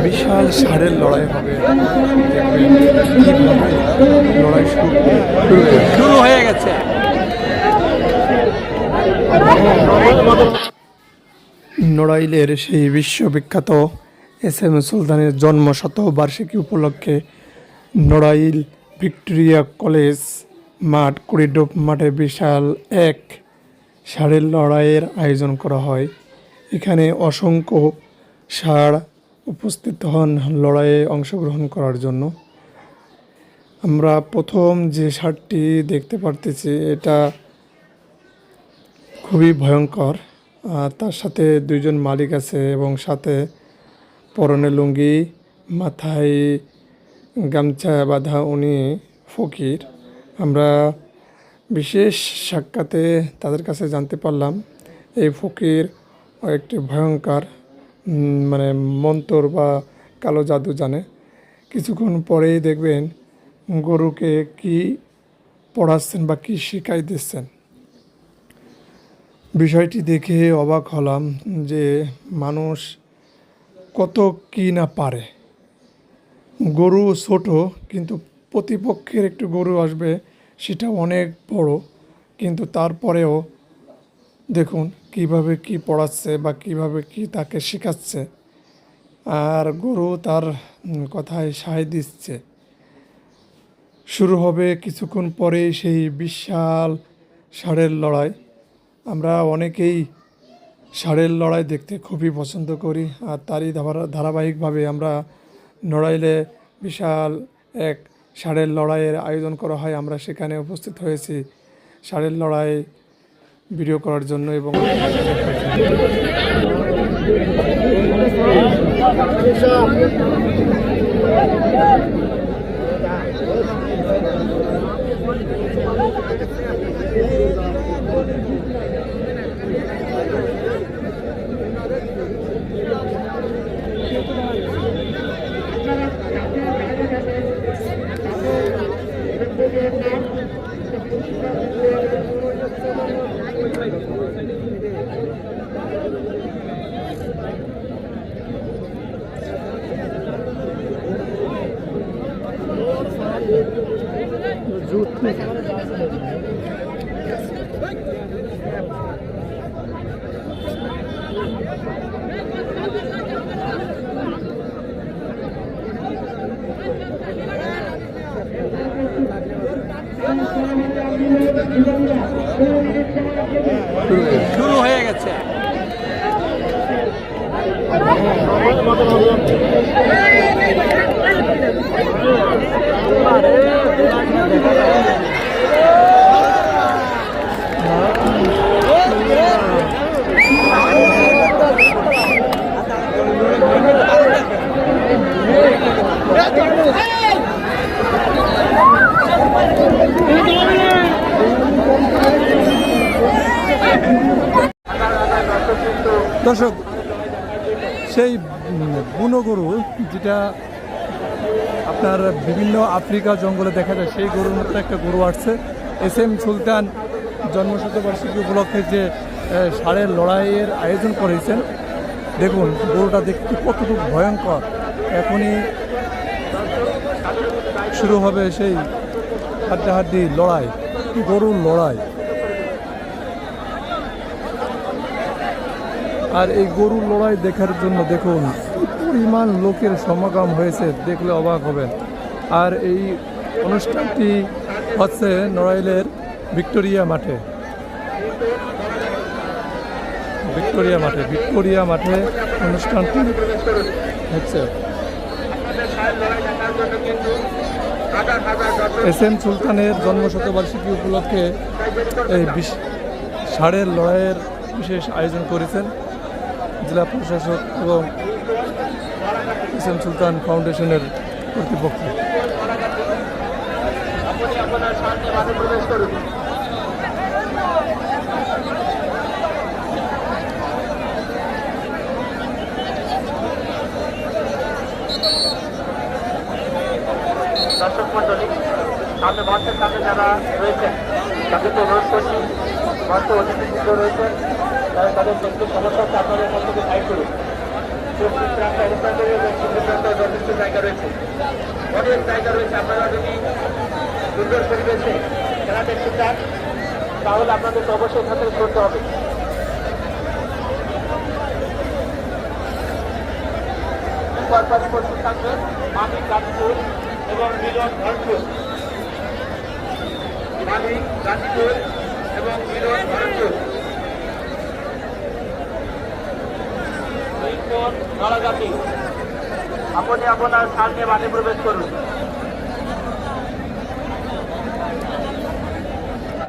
বিশাল ষাঁড়ের লড়াই হবে। দেখবেন কিভাবে লড়াই শুরু হয়ে গেছে। নড়াইলের সেই বিশ্ববিখ্যাত এস এম সুলতানের জন্ম শতবার্ষিকী উপলক্ষে নড়াইল ভিক্টোরিয়া কলেজ মাঠ কুড়িডোব মাঠে বিশাল এক ষাঁড়ের লড়াইয়ের আয়োজন করা হয়। এখানে অসংখ্য ষাঁড় উপস্থিত হন লড়াইয়ে অংশগ্রহণ করার জন্য। আমরা প্রথম যে ষাঁড়টি দেখতে পারতেছি এটা খুবই ভয়ঙ্কর। তার সাথে দুইজন মালিক আছে এবং সাথে পরনে লুঙ্গি, মাথায় গামছা বাঁধা উনি ফকির। আমরা বিশেষ সাক্ষাতে তাদের কাছে জানতে পারলাম এই ফকির একটি ভয়ঙ্কর মানে মন্তর বা কালো জাদু জানে। কিছুক্ষণ পরেই দেখবেন গরুকে কি পড়াচ্ছেন বা কি শিখাই দিচ্ছেন। বিষয়টি দেখে অবাক হলাম যে মানুষ কত কি না পারে। গরু ছোট কিন্তু প্রতিপক্ষের একটু গরু আসবে সেটা অনেক বড়, কিন্তু তারপরেও দেখুন কিভাবে কি পড়াচ্ছে বা কিভাবে কি তাকে শেখাচ্ছে, আর গরু তার কথায় সায় দিচ্ছে। শুরু হবে কিছুক্ষণ পরেই সেই বিশাল ষাঁড়ের লড়াই। আমরা অনেকেই ষাঁড়ের লড়াই দেখতে খুবই পছন্দ করি, আর তারই ধারাবাহিকভাবে আমরা নড়াইলে বিশাল এক ষাঁড়ের লড়াইয়ের আয়োজন করা হয়। আমরা সেখানে উপস্থিত হয়েছি ষাঁড়ের লড়াই ভিডিও করার জন্য এবং শুরু হয়ে গেছে। দর্শক, সেই বুনো গরু যেটা আপনার বিভিন্ন আফ্রিকা জঙ্গলে দেখা যায় সেই গরুর মতো একটা গরু আসছে। এস এম সুলতান জন্মশতবার্ষিকী উপলক্ষে যে ষাঁড়ের লড়াইয়ের আয়োজন করেছেন, দেখুন গরুটা দেখতে কতটুকু ভয়ঙ্কর। এখনই শুরু হবে সেই হাড্ডাহাড্ডি লড়াই, গরুর লড়াই। আর এই গরুর লড়াই দেখার জন্য দেখুন পরিমাণ লোকের সমাগম হয়েছে, দেখলে অবাক হবেন। আর এই অনুষ্ঠানটি হচ্ছে নড়াইলের ভিক্টোরিয়া মাঠে। ভিক্টোরিয়া মাঠে অনুষ্ঠানটি হচ্ছে। এস এম সুলতানের জন্মশতবার্ষিকী উপলক্ষে এই ষাঁড়ের লড়াইয়ের বিশেষ আয়োজন করেছেন জেলা প্রশাসক এবং এস এম সুলতান ফাউন্ডেশনের কর্তৃপক্ষ। দর্শক মন্ডলী, সামনে মঞ্চের সামনে যারা রয়েছেন তাদেরকে অনুরোধ করছি, মঞ্চ অতিথিবৃন্দ রয়েছেন তারা তাদের প্রত্যেক সমস্যাকে আপনাদের মধ্যে সাইড করুন। পশ্চিম প্রান্তে অবস্থান করবে এবং পূর্ব প্রান্তে যথেষ্ট জায়গা রয়েছে, অনেক জায়গা রয়েছে। আপনারা যদি সুন্দর পরিবেশে খেলা দেখতে চান তাহলে আপনাদেরকে অবশ্যই এখান থেকে করতে হবে। পরপরই পশ্চিম থাকবে মানিক গাজীপুর এবং মিলন ধরনপুর, মানিক গাজীপুর এবং মিলন ধরনপুর। নড়াগাতি, আপনি আপনার স্থান নিয়ে মাঠে প্রবেশ করুন।